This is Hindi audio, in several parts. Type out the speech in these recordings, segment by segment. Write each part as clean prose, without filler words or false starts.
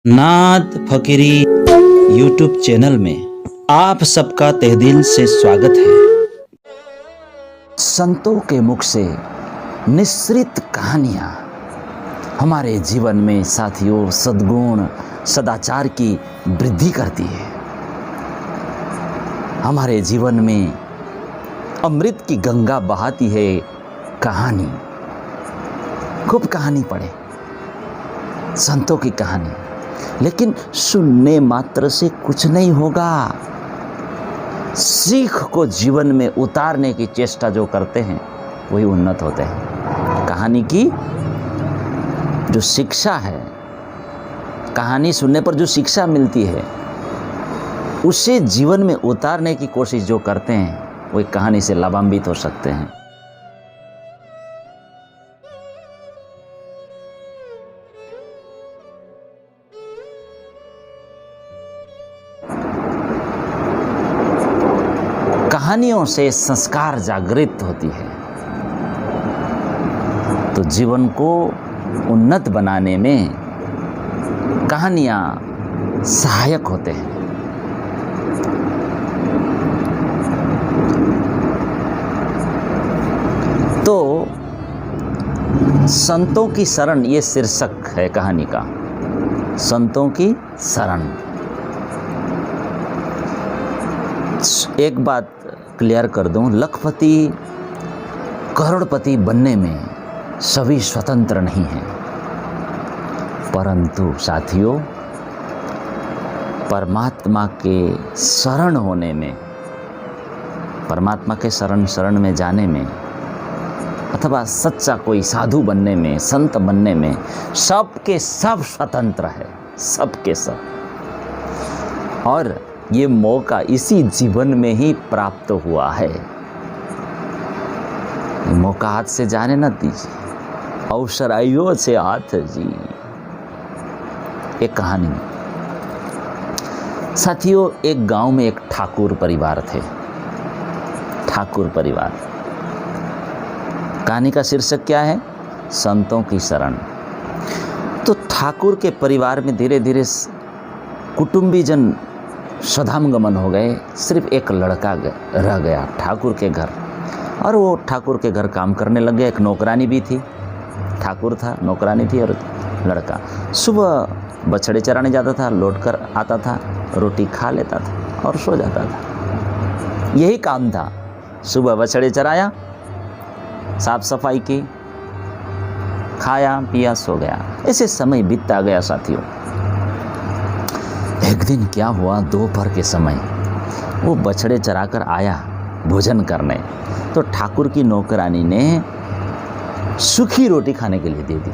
नात फकीरी यूट्यूब चैनल में आप सबका तहे दिल से स्वागत है। संतों के मुख से निश्रित कहानियां हमारे जीवन में साथियों सद्गुण सदाचार की वृद्धि करती है। हमारे जीवन में अमृत की गंगा बहाती है कहानी। खूब कहानी पढ़े, संतों की कहानी, लेकिन सुनने मात्र से कुछ नहीं होगा। सीख को जीवन में उतारने की चेष्टा जो करते हैं वही उन्नत होते हैं। कहानी की जो शिक्षा है, कहानी सुनने पर जो शिक्षा मिलती है, उसे जीवन में उतारने की कोशिश जो करते हैं वही कहानी से लाभान्वित हो सकते हैं। कहानियों से संस्कार जागृत होती है तो जीवन को उन्नत बनाने में कहानियां सहायक होते हैं। तो संतों की शरण ये शीर्षक है कहानी का, संतों की शरण। एक बात क्लियर कर दूं, लखपति करोड़पति बनने में सभी स्वतंत्र नहीं हैं, परंतु साथियों परमात्मा के शरण होने में, परमात्मा के शरण में जाने में अथवा सच्चा कोई साधु बनने में, संत बनने में सबके सब स्वतंत्र है, सबके सब। और ये मौका इसी जीवन में ही प्राप्त हुआ है। मौका हाथ से जाने न दीजिए, अवसर आइयो से हाथ जी। एक कहानी, साथियों एक गांव में एक ठाकुर परिवार थे। ठाकुर परिवार, कहानी का शीर्षक क्या है? संतों की शरण। तो ठाकुर के परिवार में धीरे धीरे कुटुंबीजन स्वधामगमन हो गए। सिर्फ एक लड़का रह गया ठाकुर के घर, और वो ठाकुर के घर काम करने लग गया। एक नौकरानी भी थी, ठाकुर था, नौकरानी थी और लड़का। सुबह बछड़े चराने जाता था, लौट कर आता था, रोटी खा लेता था और सो जाता था। यही काम था। सुबह बछड़े चराया, साफ सफाई की, खाया पिया, सो गया। ऐसे समय बीतता गया साथियों। एक दिन क्या हुआ, दोपहर के समय वो बछड़े चराकर आया भोजन करने, तो ठाकुर की नौकरानी ने सूखी रोटी खाने के लिए दे दी।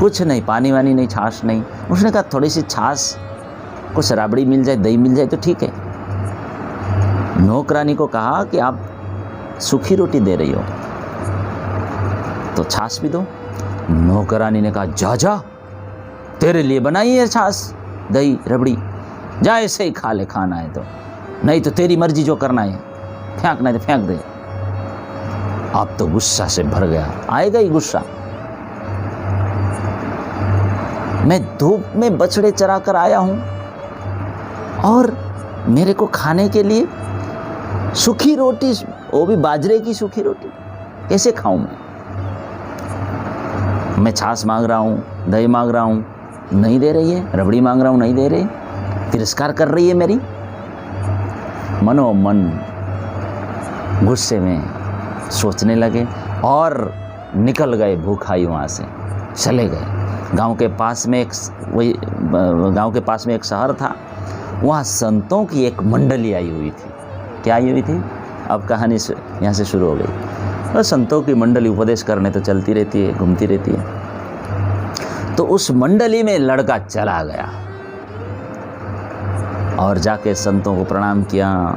कुछ नहीं, पानी वानी नहीं, छाछ नहीं। उसने कहा थोड़ी सी छाछ, कुछ राबड़ी मिल जाए, दही मिल जाए तो ठीक है। नौकरानी को कहा कि आप सूखी रोटी दे रही हो तो छाछ भी दो। नौकरानी ने कहा जा जा, तेरे लिए बनाई है छाछ, दही रबड़ी, जा ऐसे ही खा ले, खाना है तो, नहीं तो तेरी मर्जी जो करना है, फेंकना है तो फेंक दे। आप तो गुस्सा से भर गया, आएगा ही गुस्सा। मैं धूप में बछड़े चरा कर आया हूं और मेरे को खाने के लिए सूखी रोटी, वो भी बाजरे की सूखी रोटी, कैसे खाऊं मैं छाछ मांग रहा हूं, दही मांग रहा हूं, नहीं दे रही है, रबड़ी मांग रहा हूं, नहीं दे रही, तिरस्कार कर रही है मेरी। मनोमन गुस्से में सोचने लगे और निकल गए भूखाई, वहाँ से चले गए। गांव के पास में एक शहर था, वहाँ संतों की एक मंडली आई हुई थी। क्या आई हुई थी? अब कहानी यहाँ से शुरू हो गई। और संतों की मंडली उपदेश करने तो चलती रहती है, घूमती रहती है। तो उस मंडली में लड़का चला गया और जाके संतों को प्रणाम किया,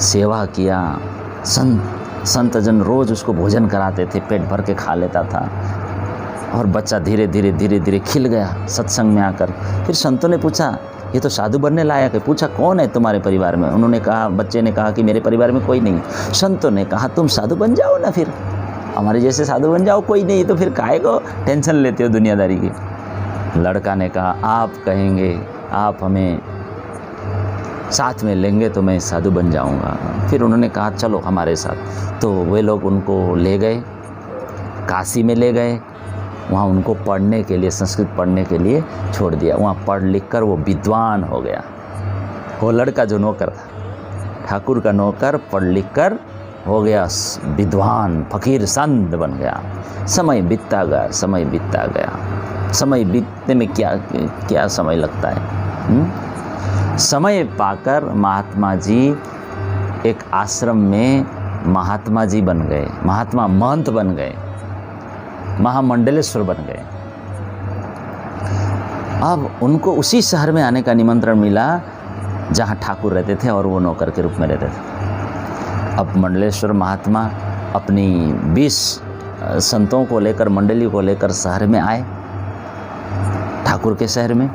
सेवा किया। संत जन रोज उसको भोजन कराते थे, पेट भर के खा लेता था और बच्चा धीरे धीरे खिल गया सत्संग में आकर। फिर संतों ने पूछा, ये तो साधु बनने लायक है। पूछा कौन है तुम्हारे परिवार में? उन्होंने कहा, बच्चे ने कहा कि मेरे परिवार में कोई नहीं। संतों ने कहा तुम साधु बन जाओ ना, फिर हमारे जैसे साधु बन जाओ, कोई नहीं तो फिर काहे को टेंशन लेते हो दुनियादारी की। लड़का ने कहा आप कहेंगे, आप हमें साथ में लेंगे तो मैं साधु बन जाऊंगा। फिर उन्होंने कहा चलो हमारे साथ। तो वे लोग उनको ले गए, काशी में ले गए। वहाँ उनको पढ़ने के लिए, संस्कृत पढ़ने के लिए छोड़ दिया। वहाँ पढ़ लिख कर वो विद्वान हो गया। वो लड़का जो नौकर था, ठाकुर का नौकर, पढ़ लिख कर हो गया विद्वान, फकीर, संत बन गया। समय बीतता गया, समय बीतता गया। समय बीतने में क्या समय लगता है। समय पाकर महात्मा जी एक आश्रम में महात्मा जी बन गए, महात्मा महंत बन गए, महामंडलेश्वर बन गए। अब उनको उसी शहर में आने का निमंत्रण मिला जहाँ ठाकुर रहते थे और वो नौकर के रूप में रहते थे। अब मंडलेश्वर महात्मा अपनी 20 संतों को लेकर, मंडली को लेकर शहर में आए, ठाकुर के शहर में,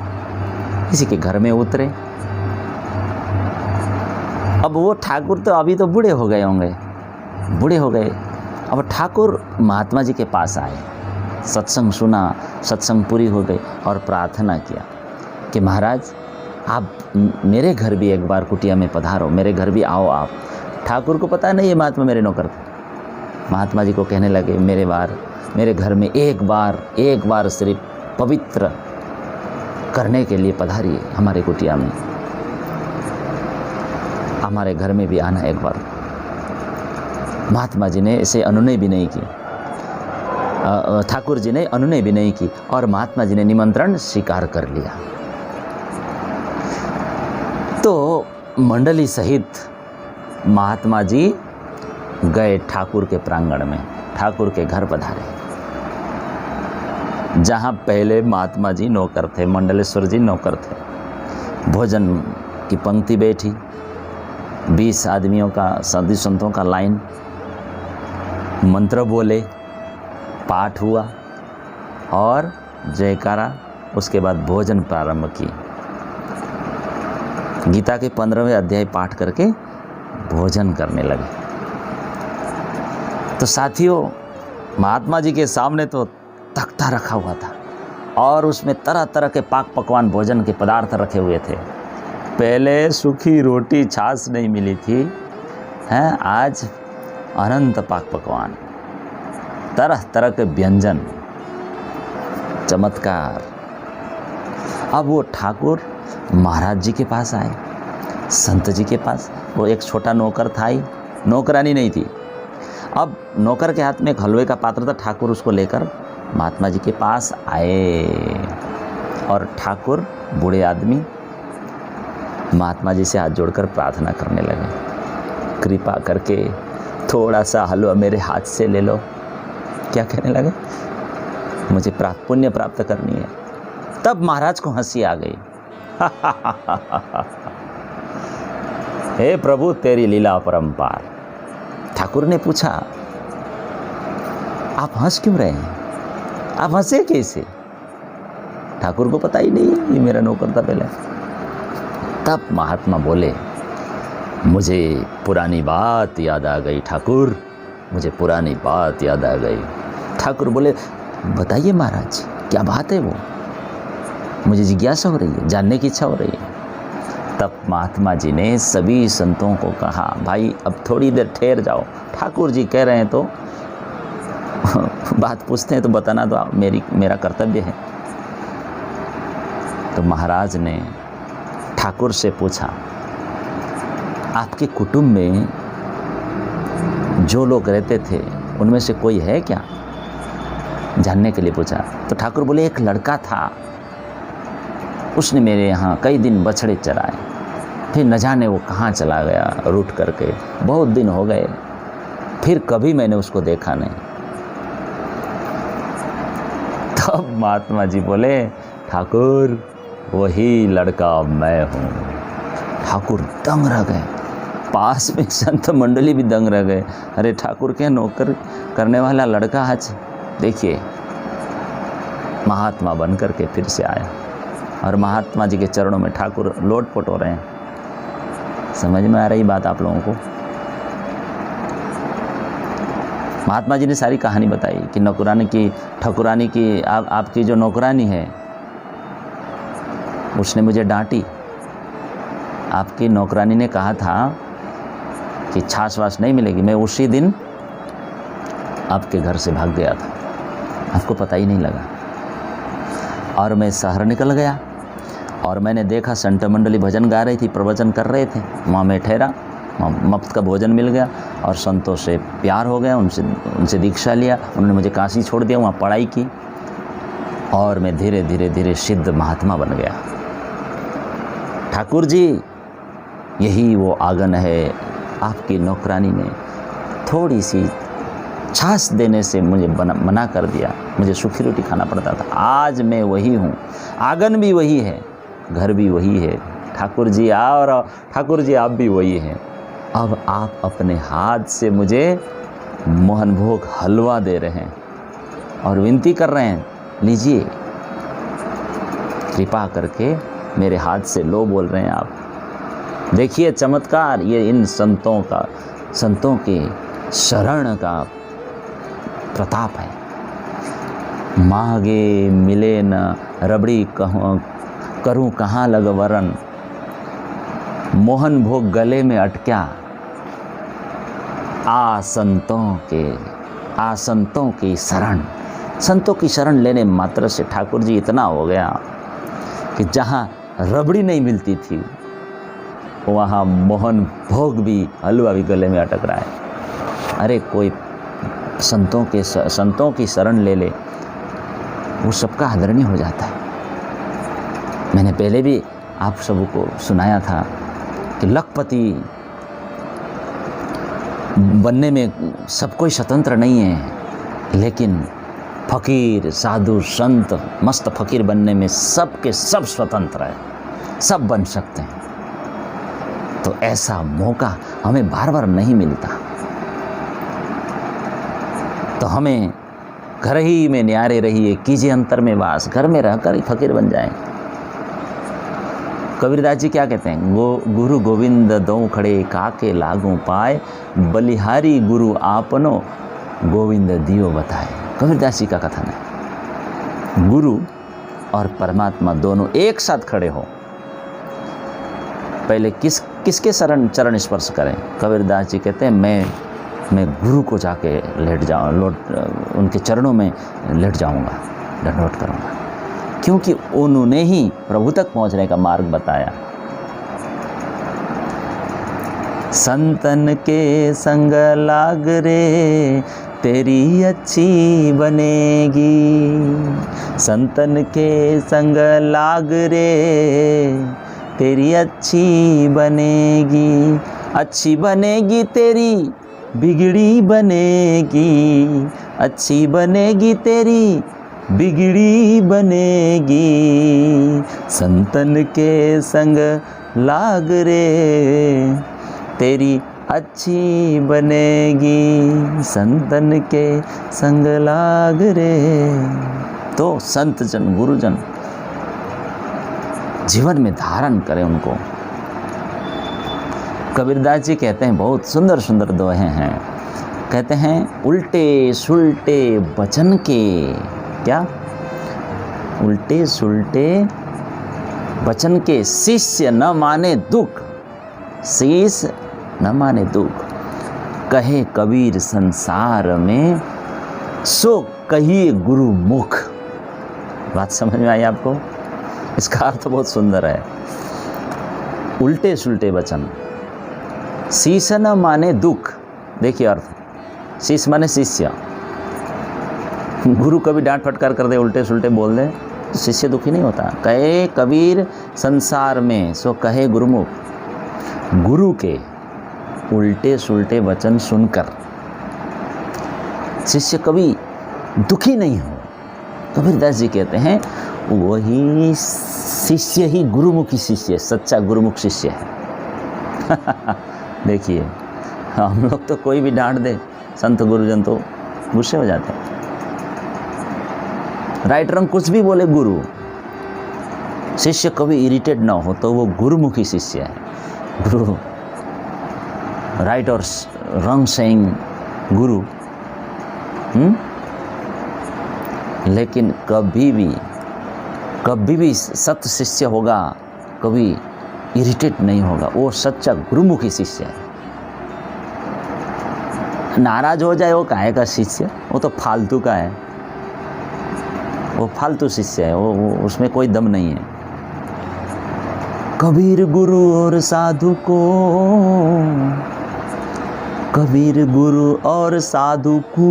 किसी के घर में उतरे। अब वो ठाकुर तो अभी तो बूढ़े हो गए होंगे, बूढ़े हो गए। अब ठाकुर महात्मा जी के पास आए, सत्संग सुना, सत्संग पूरी हो गई और प्रार्थना किया कि महाराज आप मेरे घर भी एक बार कुटिया में पधारो, मेरे घर भी आओ आप। ठाकुर को पता नहीं ये महात्मा मेरे नौकर थे। महात्मा जी को कहने लगे मेरे घर में एक बार सिर्फ पवित्र करने के लिए पधारिए हमारे कुटिया में, हमारे घर में भी आना एक बार। महात्मा जी ने इसे अनुनय भी नहीं की, ठाकुर जी ने अनुनय भी नहीं की और महात्मा जी ने निमंत्रण स्वीकार कर लिया। तो मंडली सहित महात्मा जी गए ठाकुर के प्रांगण में, ठाकुर के घर पधारे। जहाँ पहले महात्मा जी नौकर थे, मंडलेश्वर जी नौकर थे। भोजन की पंक्ति बैठी, 20 आदमियों का, साधु संतों का लाइन, मंत्र बोले, पाठ हुआ और जयकारा। उसके बाद भोजन प्रारंभ की। गीता के 15वें अध्याय पाठ करके भोजन करने लगे। तो साथियों, महात्मा जी के सामने तो तख्ता रखा हुआ था और उसमें तरह तरह के पाक पकवान, भोजन के पदार्थ रखे हुए थे। पहले सूखी रोटी छाछ नहीं मिली थी, हैं, आज अनंत पाक पकवान, तरह तरह के व्यंजन, चमत्कार। अब वो ठाकुर महाराज जी के पास आए, संत जी के पास। वो एक छोटा नौकर था ही, नौकरानी नहीं थी। अब नौकर के हाथ में एक हलवे का पात्र था। ठाकुर उसको लेकर महात्मा जी के पास आए और ठाकुर, बूढ़े आदमी, महात्मा जी से हाथ जोड़कर प्रार्थना करने लगे, कृपा करके थोड़ा सा हलवा मेरे हाथ से ले लो। क्या कहने लगे? मुझे पुण्य प्राप्त करनी है। तब महाराज को हंसी आ गई। हे प्रभु, तेरी लीला अपरंपार। ठाकुर ने पूछा, आप हंस क्यों रहे हैं? आप हंसे कैसे? ठाकुर को पता ही नहीं ये मेरा नौकर था पहले। तब महात्मा बोले, मुझे पुरानी बात याद आ गई ठाकुर, मुझे पुरानी बात याद आ गई। ठाकुर बोले, बताइए महाराज, क्या बात है वो? मुझे जिज्ञासा हो रही है, जानने की इच्छा हो रही है। तब महात्मा जी ने सभी संतों को कहा, भाई अब थोड़ी देर ठहर जाओ, ठाकुर जी कह रहे हैं तो बात पूछते हैं तो बताना तो मेरा कर्तव्य है। तो महाराज ने ठाकुर से पूछा, आपके कुटुंब में जो लोग रहते थे उनमें से कोई है क्या? जानने के लिए पूछा। तो ठाकुर बोले, एक लड़का था, उसने मेरे यहाँ कई दिन बछड़े चराए, फिर न जाने वो कहाँ चला गया रूठ करके, बहुत दिन हो गए, फिर कभी मैंने उसको देखा नहीं। तब महात्मा जी बोले, ठाकुर वही लड़का मैं हूँ। ठाकुर दंग रह गए, पास में संत मंडली भी दंग रह गए। अरे ठाकुर के नौकर करने वाला लड़का आज देखिए महात्मा बन करके फिर से आया और महात्मा जी के चरणों में ठाकुर लोटपोट हो रहे हैं। समझ में आ रही बात आप लोगों को? महात्मा जी ने सारी कहानी बताई कि नौकरानी की, ठाकुरानी की, आपकी जो नौकरानी है उसने मुझे डांटी। आपकी नौकरानी ने कहा था कि छाछ वाछ नहीं मिलेगी। मैं उसी दिन आपके घर से भाग गया था, आपको पता ही नहीं लगा। और मैं शहर निकल गया और मैंने देखा संत मंडली भजन गा रही थी, प्रवचन कर रहे थे। वहाँ मैं ठहरा, मुफ्त का भोजन मिल गया और संतों से प्यार हो गया, उनसे दीक्षा लिया। उन्होंने मुझे काशी छोड़ दिया, वहाँ पढ़ाई की और मैं धीरे धीरे सिद्ध महात्मा बन गया। ठाकुर जी, यही वो आंगन है। आपकी नौकरानी ने थोड़ी सी छाछ देने से मुझे मना कर दिया, मुझे सूखी रोटी खाना पड़ता था। आज मैं वही हूँ, आंगन भी वही है, घर भी वही है। ठाकुर जी और ठाकुर जी आप भी वही हैं। अब आप अपने हाथ से मुझे मोहन भोग हलवा दे रहे हैं और विनती कर रहे हैं, लीजिए, कृपा करके मेरे हाथ से लो बोल रहे हैं आप। देखिए चमत्कार, ये इन संतों के शरण का प्रताप है। मांगे मिले न रबड़ी करूं कहाँ लगवरन, मोहन भोग गले में अटक्या, आ संतों की शरण। संतों की शरण लेने मात्र से ठाकुर जी इतना हो गया कि जहाँ रबड़ी नहीं मिलती थी वहाँ मोहन भोग भी, हलवा भी गले में अटक रहा है। अरे कोई संतों की शरण ले ले, वो सबका आदरणीय हो जाता है। मैंने पहले भी आप सबको सुनाया था कि लखपति बनने में सब कोई स्वतंत्र नहीं है, लेकिन फकीर, साधु, संत, मस्त फकीर बनने में सबके सब स्वतंत्र है, सब बन सकते हैं। तो ऐसा मौका हमें बार बार नहीं मिलता, तो हमें घर ही में न्यारे रहिए, कीजिए अंतर में वास, घर में रहकर ही फकीर बन जाएं। कबीरदास जी क्या कहते हैं, गुरु गोविंद दो खड़े काके लागू पाए, बलिहारी गुरु आपनो गोविंद दियो बताए। कबीरदास जी का कथन है, गुरु और परमात्मा दोनों एक साथ खड़े हो, पहले किसके चरण स्पर्श करें। कबीरदास जी कहते हैं मैं गुरु को जाके उनके चरणों में लेट जाऊंगा, दंडवत करूंगा, क्योंकि उन्होंने ही प्रभु तक पहुंचने का मार्ग बताया। संतन के संग लाग रे तेरी अच्छी बनेगी, संतन के संग लाग रे तेरी अच्छी बनेगी, अच्छी बनेगी तेरी बिगड़ी बनेगी, अच्छी बनेगी तेरी बिगड़ी बनेगी, संतन के संग लाग रे तेरी अच्छी बनेगी, संतन के संग लाग रे। तो संत जन, गुरुजन जीवन में धारण करें उनको। कबीरदास जी कहते हैं, बहुत सुंदर सुंदर दोहे हैं, कहते हैं उल्टे सुलटे वचन के, क्या उल्टे सुलटे वचन के शिष्य न माने दुख, शिष्य न माने दुख, कहे कबीर संसार में सो कहिए गुरु मुख। बात समझ में आई आपको? इसका अर्थ बहुत सुंदर है। उल्टे सुलटे वचन, शिष्य न माने दुख, देखिए अर्थ, शिष्य माने शिष्य। गुरु कभी डांट फटकार कर दे, उल्टे सुलटे बोल दे, तो शिष्य दुखी नहीं होता। कहे कबीर संसार में सो कहे गुरुमुख, गुरु के उल्टे सुलटे वचन सुनकर शिष्य कभी दुखी नहीं हो। कबीरदास जी कहते हैं वही शिष्य ही गुरुमुखी शिष्य, सच्चा गुरुमुख शिष्य है। देखिए हम लोग तो कोई भी डांट दे, संत गुरुजन तो गुस्से हो जाते हैं। राइट रंग कुछ भी बोले गुरु, शिष्य कभी इरिटेट ना हो तो वो गुरुमुखी शिष्य है। गुरु राइट और रंग सेइंग गुरु, लेकिन कभी कभी भी सत्य शिष्य होगा, कभी इरिटेट नहीं होगा, वो सच्चा गुरुमुखी शिष्य है। नाराज हो जाए वो काहे का शिष्य, वो तो फालतू का है, वो फालतू शिष्य है, वो उसमें कोई दम नहीं है। कबीर गुरु और साधु को, कबीर गुरु और साधु को,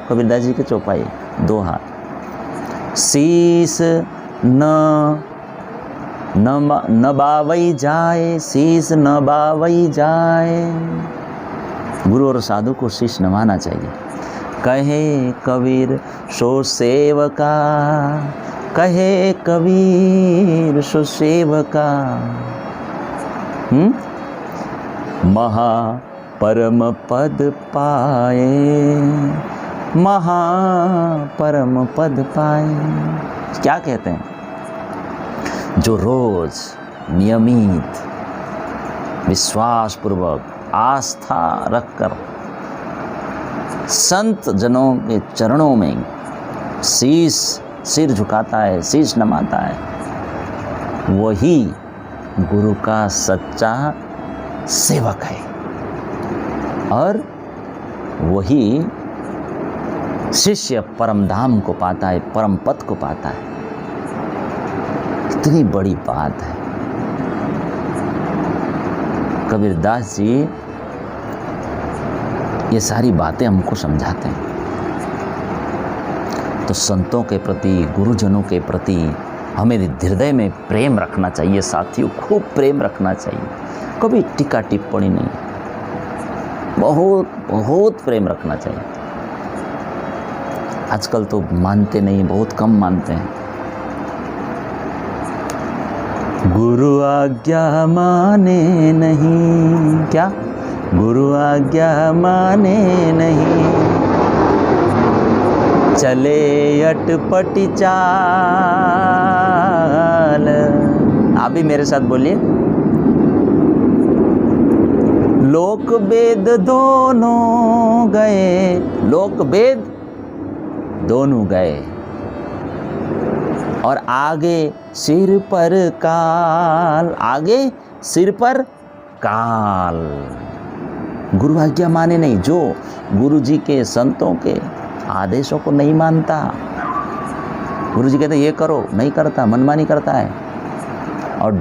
कबीरदास जी के चौपाई, 2 हाथ। शीस न बावई जाए, शीस न बावई जाए। गुरु और साधु को शीश नवाना चाहिए। कहे कबीर सो सेवका, कहे कबीर सो सेवका। महा परम पद पाए, महा परम पद पाए। क्या कहते हैं? जो रोज नियमित विश्वास पूर्वक आस्था रखकर संत जनों के चरणों में सिर झुकाता है, शीश नमाता है, वही गुरु का सच्चा सेवक है और वही शिष्य परम धाम को पाता है, परम पद को पाता है। इतनी बड़ी बात है। कबीरदास जी ये सारी बातें हमको समझाते हैं। तो संतों के प्रति, गुरुजनों के प्रति हमें हृदय में प्रेम रखना चाहिए साथियों, खूब प्रेम रखना चाहिए। कभी टीका टिप्पणी नहीं, बहुत बहुत प्रेम रखना चाहिए। आजकल तो मानते नहीं, बहुत कम मानते हैं। गुरु आज्ञा माने नहीं, क्या? गुरु आज्ञा माने नहीं, चले अटपटी चाल। आप भी मेरे साथ बोलिए। लोक वेद दोनों गए, लोक वेद दोनों गए और आगे सिर पर काल, आगे सिर पर काल। गुरु आज्ञा माने नहीं, जो गुरु जी के, संतों के आदेशों को नहीं मानता, गुरु जी कहते ये करो, नहीं करता, मनमानी करता है और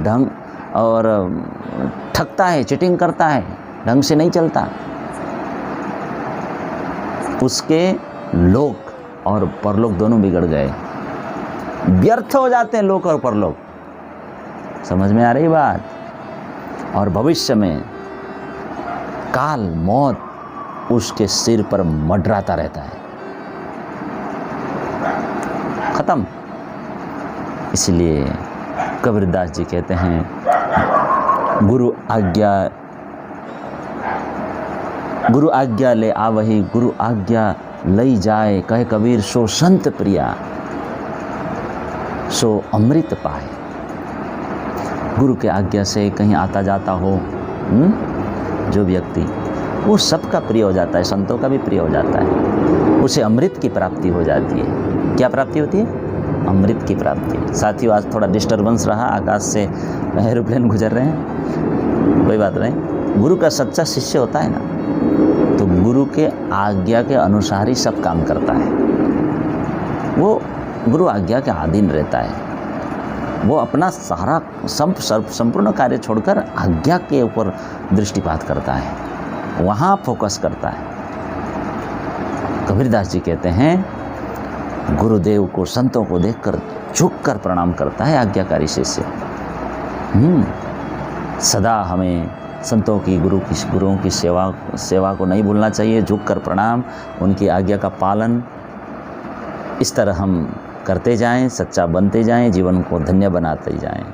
ठगता है, चीटिंग करता है, ढंग से नहीं चलता, उसके लोक और परलोक दोनों बिगड़ गए, व्यर्थ हो जाते हैं लोक और परलोक। समझ में आ रही बात? और भविष्य में काल, मौत उसके सिर पर मंडराता रहता है, खत्म। इसलिए कबीरदास जी कहते हैं, गुरु आज्ञा ले आवही, गुरु आज्ञा लई जाए। कहे कबीर सो संत प्रिया, सो अमृत पाए। गुरु के आज्ञा से कहीं आता जाता हो जो व्यक्ति, वो सबका प्रिय हो जाता है, संतों का भी प्रिय हो जाता है, उसे अमृत की प्राप्ति हो जाती है। क्या प्राप्ति होती है? अमृत की प्राप्ति। साथियों, आज थोड़ा डिस्टर्बेंस रहा, आकाश से एरोप्लेन गुजर रहे हैं, कोई बात नहीं। गुरु का सच्चा शिष्य होता है ना, तो गुरु के आज्ञा के अनुसार ही सब काम करता है। वो गुरु आज्ञा के अधीन रहता है, वो अपना सारा संपूर्ण कार्य छोड़कर आज्ञा के ऊपर दृष्टिपात करता है, वहाँ फोकस करता है। कबीरदास जी कहते हैं, गुरुदेव को, संतों को देखकर झुककर प्रणाम करता है आज्ञाकारी शिष्य। सदा हमें संतों की, गुरुओं की सेवा को नहीं भूलना चाहिए। झुककर प्रणाम, उनकी आज्ञा का पालन, इस तरह हम करते जाएं, सच्चा बनते जाएं, जीवन को धन्य बनाते जाएं।